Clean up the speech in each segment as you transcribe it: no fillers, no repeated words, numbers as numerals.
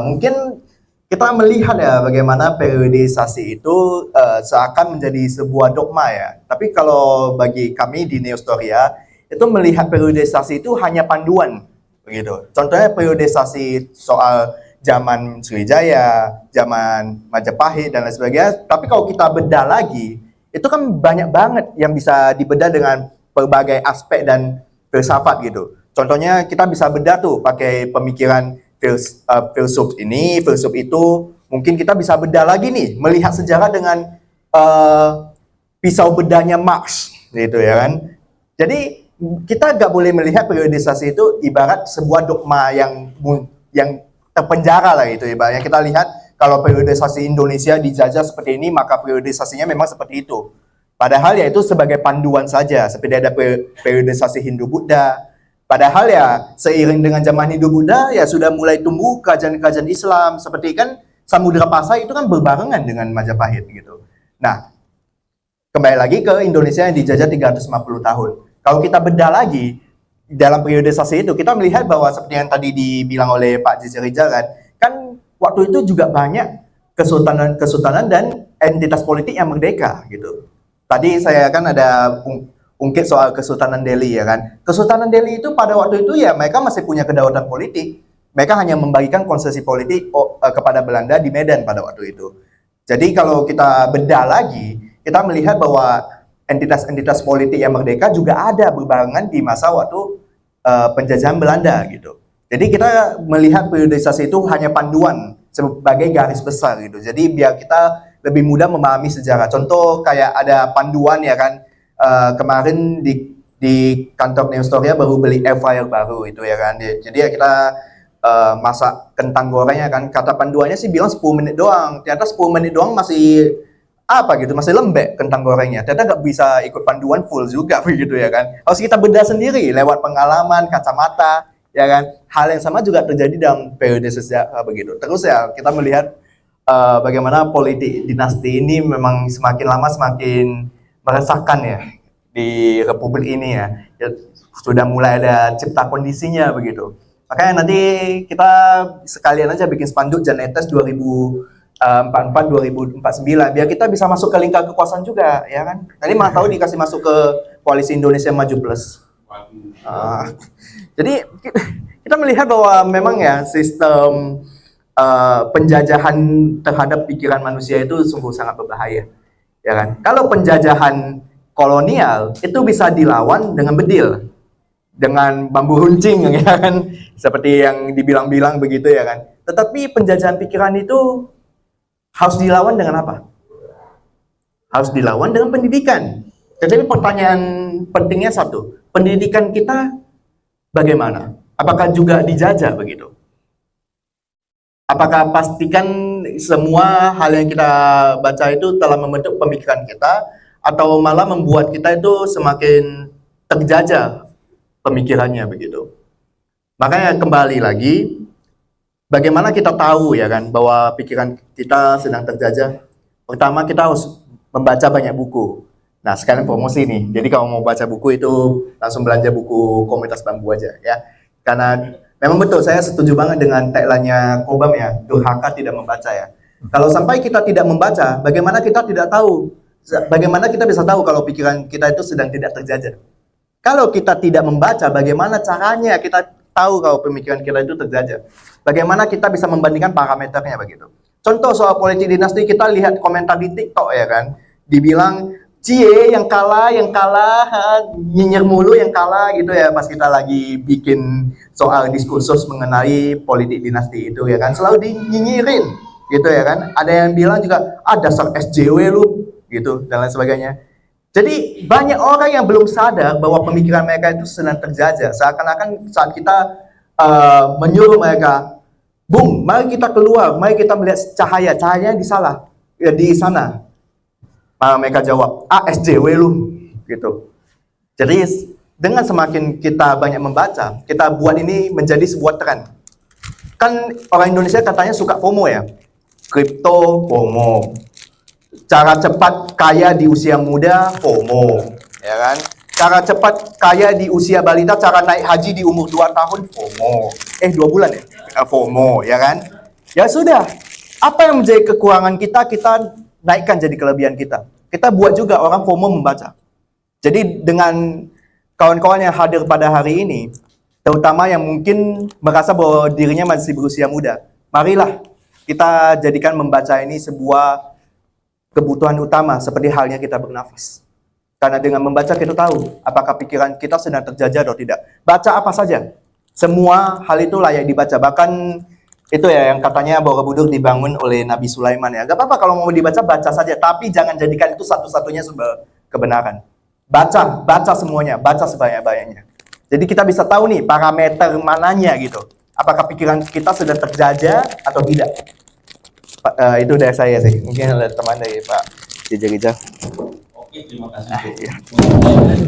Mungkin kita melihat ya bagaimana periodisasi itu seakan menjadi sebuah dogma ya. Tapi kalau bagi kami di Neostoria itu melihat periodisasi itu hanya panduan begitu. Contohnya periodisasi soal zaman Sriwijaya, zaman Majapahit dan lain sebagainya. Tapi kalau kita bedah lagi, itu kan banyak banget yang bisa dibedah dengan berbagai aspek dan filsafat gitu. Contohnya kita bisa bedah tuh pakai pemikiran filsuf ini, filsuf itu. Mungkin kita bisa bedah lagi nih, melihat sejarah dengan pisau bedahnya Marx gitu ya kan. Jadi kita nggak boleh melihat periodisasi itu ibarat sebuah dogma yang terpenjara lah gitu. Ibaratnya kita lihat kalau periodisasi Indonesia dijajah seperti ini, maka periodisasinya memang seperti itu. Padahal ya itu sebagai panduan saja, seperti ada periodisasi Hindu-Buddha. Padahal ya seiring dengan zaman Hindu-Buddha ya sudah mulai tumbuh kerajaan-kerajaan Islam, seperti kan Samudra Pasai itu kan berbarengan dengan Majapahit gitu. Nah, kembali lagi ke Indonesia yang dijajah 350 tahun. Kalau kita bedah lagi dalam periodisasi itu, kita melihat bahwa seperti yang tadi dibilang oleh Pak Jizir Rijal kan waktu itu juga banyak kesultanan dan entitas politik yang merdeka gitu. Tadi saya kan ada ungkit soal Kesultanan Delhi ya kan. Kesultanan Delhi itu pada waktu itu ya mereka masih punya kedaulatan politik. Mereka hanya membagikan konsesi politik kepada Belanda di Medan pada waktu itu. Jadi kalau kita bedah lagi, kita melihat bahwa entitas-entitas politik yang merdeka juga ada berbarengan di masa waktu penjajahan Belanda gitu. Jadi kita melihat periodisasi itu hanya panduan sebagai garis besar gitu. Jadi biar kita lebih mudah memahami sejarah. Contoh kayak ada panduan ya kan, kemarin di kantor Neostoria baru beli air fryer baru itu ya kan. Jadi ya kita masak kentang gorengnya kan, kata panduannya sih bilang 10 menit doang. Ternyata 10 menit doang masih masih lembek kentang gorengnya. Ternyata nggak bisa ikut panduan full juga begitu ya kan. Harus kita bedah sendiri lewat pengalaman, kacamata, ya kan. Hal yang sama juga terjadi dalam periode sejarah begitu. Terus ya kita melihat bagaimana politik dinasti ini memang semakin lama semakin meresahkan ya di Republik ini ya. Sudah mulai ada cipta kondisinya begitu. Makanya nanti kita sekalian aja bikin spanduk Janetes 2044-2049 biar kita bisa masuk ke lingkar kekuasaan juga ya kan. Tadi mah tahu dikasih masuk ke Koalisi Indonesia Maju Plus. Jadi kita melihat bahwa memang ya sistem penjajahan terhadap pikiran manusia itu sungguh sangat berbahaya ya kan. Kalau penjajahan kolonial itu bisa dilawan dengan bedil, dengan bambu runcing ya kan, seperti yang dibilang-bilang begitu ya kan. Tetapi penjajahan pikiran itu harus dilawan dengan apa? Harus dilawan dengan pendidikan. Jadi pertanyaan pentingnya satu, pendidikan kita bagaimana? Apakah juga dijajah begitu? Apakah pastikan semua hal yang kita baca itu telah membentuk pemikiran kita, atau malah membuat kita itu semakin terjajah pemikirannya begitu? Makanya kembali lagi, bagaimana kita tahu ya kan bahwa pikiran kita sedang terjajah? Pertama kita harus membaca banyak buku. Nah sekalian promosi nih, jadi kalau mau baca buku itu langsung belanja buku Komunitas Bambu aja ya. Karena memang betul, saya setuju banget dengan tagline-nya Cobham ya, durhaka tidak membaca ya. Kalau sampai kita tidak membaca, bagaimana kita tidak tahu? Bagaimana kita bisa tahu kalau pikiran kita itu sedang tidak terjajah? Kalau kita tidak membaca, bagaimana caranya kita tahu kalau pemikiran kita itu terjajah? Bagaimana kita bisa membandingkan parameternya begitu? Contoh soal politik dinasti, kita lihat komentar di TikTok ya kan, dibilang cie yang kalah, nyinyir mulu yang kalah gitu ya pas kita lagi bikin soal diskursus mengenai politik dinasti itu ya kan, selalu dinyinyirin gitu ya kan. Ada yang bilang juga dasar SJW lu gitu dan lain sebagainya. Jadi banyak orang yang belum sadar bahwa pemikiran mereka itu sedang terjajah. Seakan-akan saat kita menyuruh mereka, "Bung, mari kita keluar, mari kita melihat cahayanya di sana." Mereka jawab, SJW lu gitu. Jadi dengan semakin kita banyak membaca, kita buat ini menjadi sebuah tren. Kan orang Indonesia katanya suka FOMO ya. Kripto FOMO. Cara cepat kaya di usia muda FOMO, ya kan? Cara cepat kaya di usia balita, cara naik haji di umur 2 tahun FOMO. 2 bulan ya? FOMO, ya kan? Ya sudah, apa yang menjadi kekurangan kita, kita naikkan jadi kelebihan kita. Kita buat juga orang FOMO membaca. Jadi dengan kawan-kawan yang hadir pada hari ini, terutama yang mungkin merasa bahwa dirinya masih berusia muda, marilah kita jadikan membaca ini sebuah kebutuhan utama seperti halnya kita bernafas. Karena dengan membaca kita tahu apakah pikiran kita sedang terjajah atau tidak. Baca apa saja, semua hal itu layak dibaca. Bahkan itu ya yang katanya Borobudur dibangun oleh Nabi Sulaiman ya. Gak apa-apa kalau mau dibaca, baca saja. Tapi jangan jadikan itu satu-satunya sumber kebenaran. Baca semuanya, baca sebanyak-banyaknya. Jadi kita bisa tahu nih parameter mananya gitu. Apakah pikiran kita sedang terjajah atau tidak. Itu dari saya sih. Mungkin ada teman dari Pak Rijal. Oke, terima kasih. Iya.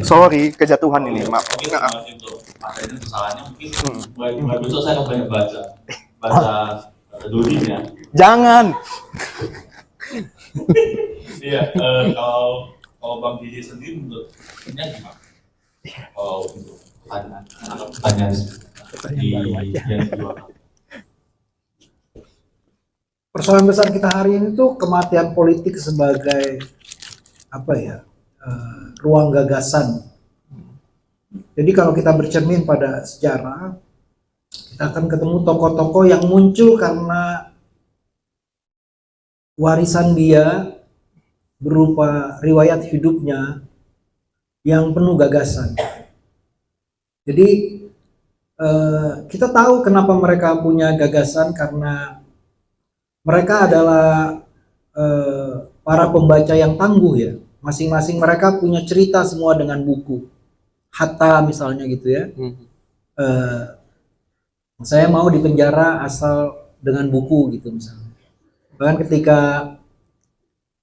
Sorry, kejatuhan ini, maaf. Oke, terima kasih untuk materi kesalahannya. Mungkin mulai besok saya akan banyak baca Dodi ya. Jangan. Iya, kalau Bang Didi sendiri menurutnya gimana? Kalau untuk pertanyaan di yang kedua. Persoalan besar kita hari ini tuh kematian politik sebagai ruang gagasan. Jadi kalau kita bercermin pada sejarah, kita akan ketemu tokoh-tokoh yang muncul karena warisan dia berupa riwayat hidupnya yang penuh gagasan. Jadi kita tahu kenapa mereka punya gagasan, karena mereka adalah para pembaca yang tangguh ya. Masing-masing mereka punya cerita semua dengan buku. Hatta misalnya gitu ya. Saya mau di penjara asal dengan buku gitu misalnya. Bahkan ketika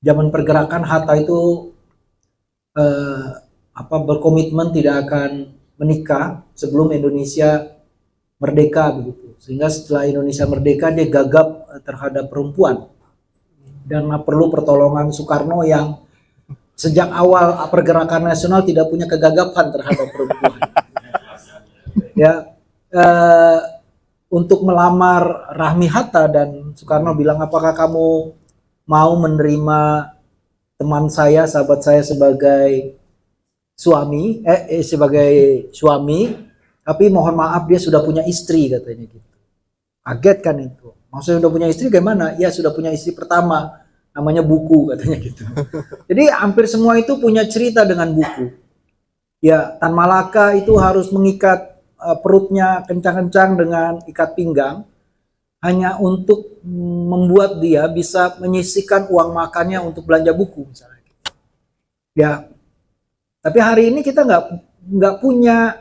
zaman pergerakan, Hatta itu berkomitmen tidak akan menikah sebelum Indonesia merdeka begitu. Sehingga setelah Indonesia merdeka dia gagap terhadap perempuan. Dan perlu pertolongan Soekarno yang sejak awal pergerakan nasional tidak punya kegagapan terhadap perempuan. Ya, untuk melamar Rahmi Hatta, dan Soekarno bilang, apakah kamu mau menerima teman saya, sahabat saya sebagai suami, tapi mohon maaf dia sudah punya istri, katanya gitu. Kaget kan itu. Maksudnya sudah punya istri gimana? Ya sudah punya istri pertama, namanya buku, katanya gitu. Jadi hampir semua itu punya cerita dengan buku. Ya, Tan Malaka itu harus mengikat perutnya kencang-kencang dengan ikat pinggang hanya untuk membuat dia bisa menyisihkan uang makannya untuk belanja buku misalnya. Ya, tapi hari ini kita nggak punya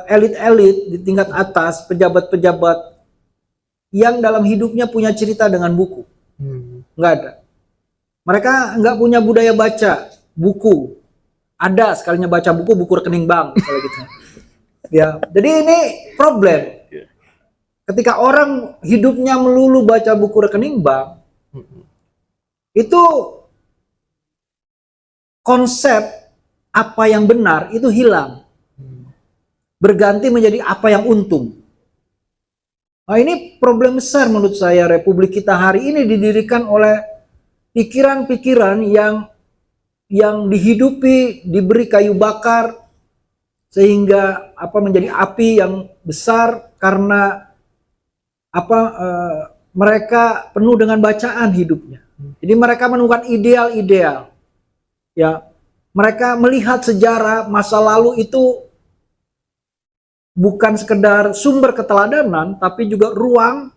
elit-elit di tingkat atas, pejabat-pejabat yang dalam hidupnya punya cerita dengan buku. Nggak ada. Mereka nggak punya budaya baca buku. Ada sekalinya baca buku rekening bank misalnya gitu. Ya, jadi ini problem. Ketika orang hidupnya melulu baca buku rekening bank, itu konsep apa yang benar itu hilang. Berganti menjadi apa yang untung. Nah, ini problem besar menurut saya. Republik kita hari ini didirikan oleh pikiran-pikiran yang dihidupi, diberi kayu bakar sehingga menjadi api yang besar karena mereka penuh dengan bacaan hidupnya. Jadi mereka menemukan ideal-ideal. Ya, mereka melihat sejarah masa lalu itu bukan sekedar sumber keteladanan, tapi juga ruang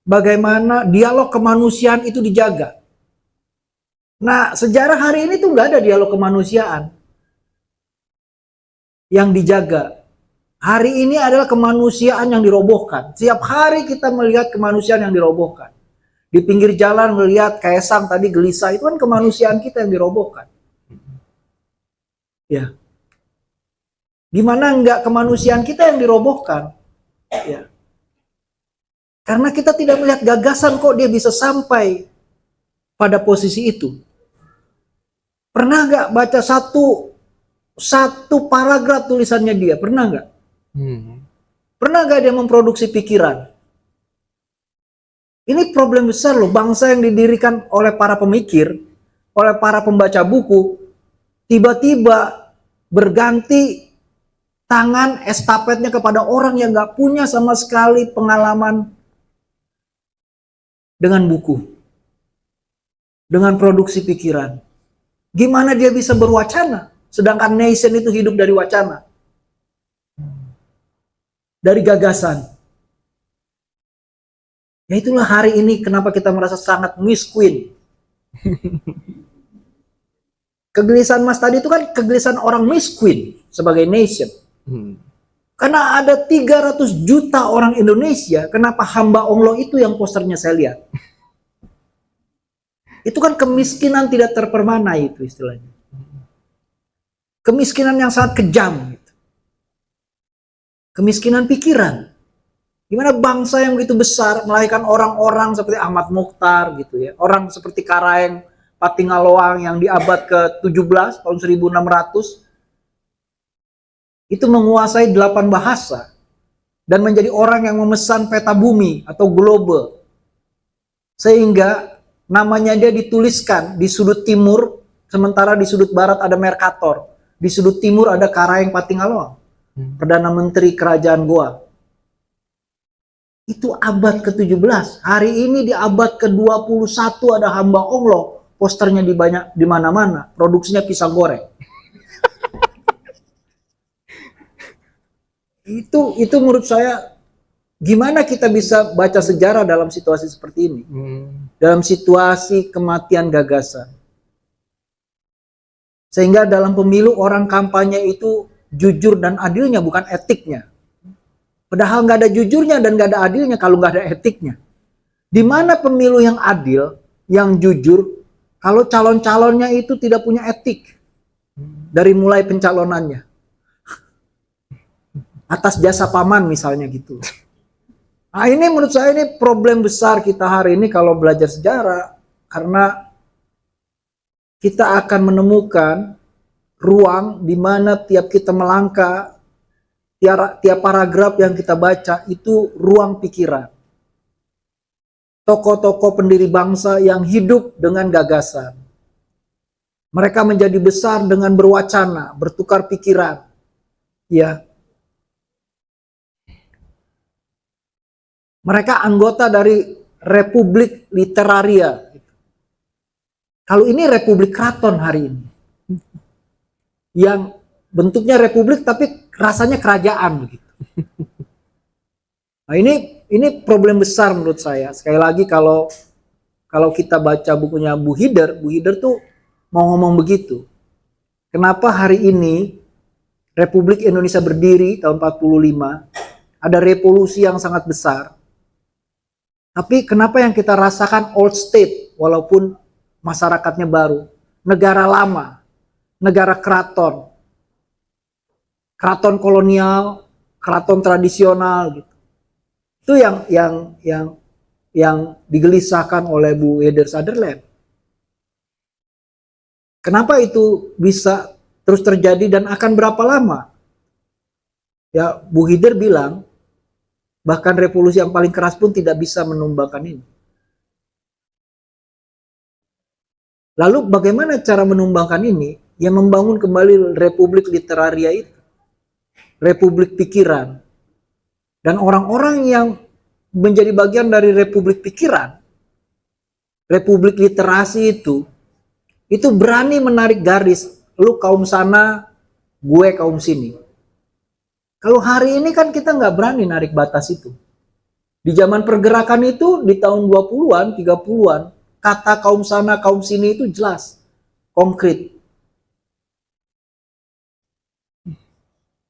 bagaimana dialog kemanusiaan itu dijaga. Nah, sejarah hari ini tuh nggak ada dialog kemanusiaan yang dijaga. Hari ini adalah kemanusiaan yang dirobohkan. Setiap hari kita melihat kemanusiaan yang dirobohkan. Di pinggir jalan melihat Kaisang tadi gelisah, itu kan kemanusiaan kita yang dirobohkan. Ya. Gimana enggak kemanusiaan kita yang dirobohkan? Ya. Karena kita tidak melihat gagasan kok dia bisa sampai pada posisi itu. Pernah nggak baca satu paragraf tulisannya dia? Pernah nggak? Pernah gak dia memproduksi pikiran? Ini problem besar loh, bangsa yang didirikan oleh para pemikir, oleh para pembaca buku, tiba-tiba berganti tangan estafetnya kepada orang yang gak punya sama sekali pengalaman dengan buku, dengan produksi pikiran. Gimana dia bisa berwacana, sedangkan nation itu hidup dari wacana, dari gagasan. Ya itulah hari ini kenapa kita merasa sangat miskin. Kegelisahan Mas tadi itu kan kegelisahan orang miskin sebagai nation. Karena ada 300 juta orang Indonesia, kenapa hamba Allah itu yang posternya saya lihat? Itu kan kemiskinan tidak terpermana itu istilahnya. Kemiskinan yang sangat kejam. Gitu. Kemiskinan pikiran. Gimana bangsa yang begitu besar melahirkan orang-orang seperti Ahmad Mukhtar gitu ya. Orang seperti Karaeng Patingaloang yang di abad ke-17 tahun 1600 itu menguasai 8 bahasa dan menjadi orang yang memesan peta bumi atau global. Sehingga namanya dia dituliskan di sudut timur, sementara di sudut barat ada Mercator. Di sudut timur ada Karaeng Patingaloang, Perdana Menteri Kerajaan Goa. Itu abad ke-17. Hari ini di abad ke-21 ada hamba Allah, posternya di mana-mana, produksinya pisang goreng. Itu menurut saya, gimana kita bisa baca sejarah dalam situasi seperti ini? Dalam situasi kematian gagasan. Sehingga dalam pemilu orang kampanye itu jujur dan adilnya, bukan etiknya. Padahal nggak ada jujurnya dan nggak ada adilnya kalau nggak ada etiknya. Di mana pemilu yang adil, yang jujur, kalau calon-calonnya itu tidak punya etik dari mulai pencalonannya, atas jasa paman misalnya gitu. Nah ini menurut saya ini problem besar kita hari ini kalau belajar sejarah, karena kita akan menemukan ruang di mana tiap kita melangkah, tiap paragraf yang kita baca itu ruang pikiran. Tokoh-tokoh pendiri bangsa yang hidup dengan gagasan. Mereka menjadi besar dengan berwacana, bertukar pikiran. Ya. Mereka anggota dari Republik Literaria. Kalau ini Republik Keraton hari ini. Yang bentuknya republik tapi rasanya kerajaan begitu. Nah ini problem besar menurut saya. Sekali lagi kalau kita baca bukunya Bu Hider tuh mau ngomong begitu. Kenapa hari ini Republik Indonesia berdiri tahun 45, ada revolusi yang sangat besar. Tapi kenapa yang kita rasakan old state walaupun masyarakatnya baru, negara lama, negara keraton. Keraton kolonial, keraton tradisional gitu. Itu yang digelisahkan oleh Bu Eder Sutherland. Kenapa itu bisa terus terjadi dan akan berapa lama? Ya, Bu Hider bilang bahkan revolusi yang paling keras pun tidak bisa menumbangkan ini. Lalu bagaimana cara menumbangkan ini? Ya membangun kembali Republik Literaria itu. Republik pikiran. Dan orang-orang yang menjadi bagian dari Republik pikiran, Republik literasi itu berani menarik garis, lu kaum sana, gue kaum sini. Kalau hari ini kan kita nggak berani narik batas itu. Di zaman pergerakan itu, di tahun 20-an, 30-an, kata kaum sana, kaum sini itu jelas, konkret.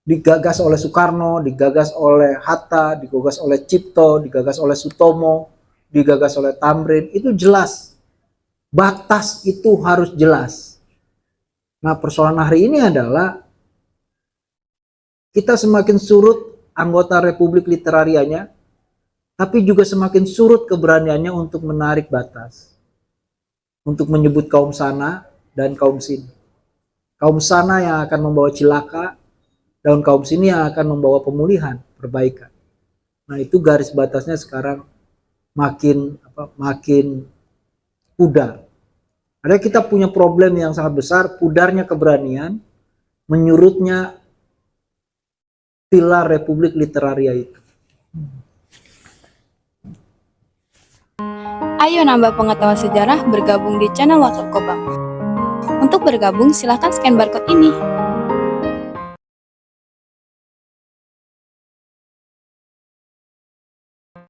Digagas oleh Soekarno, digagas oleh Hatta, digagas oleh Cipto, digagas oleh Sutomo, digagas oleh Tamrin, itu jelas. Batas itu harus jelas. Nah persoalan hari ini adalah kita semakin surut anggota Republik Literarianya, tapi juga semakin surut keberaniannya untuk menarik batas. Untuk menyebut kaum sana dan kaum sini. Kaum sana yang akan membawa cilaka, dan kaum sini yang akan membawa pemulihan, perbaikan. Nah, itu garis batasnya sekarang makin pudar. Ada kita punya problem yang sangat besar, pudarnya keberanian, menyurutnya pilar Republik Literaria itu. Ayo nambah pengetahuan sejarah bergabung di channel WhatsApp Kobang. Untuk bergabung, silahkan scan barcode ini.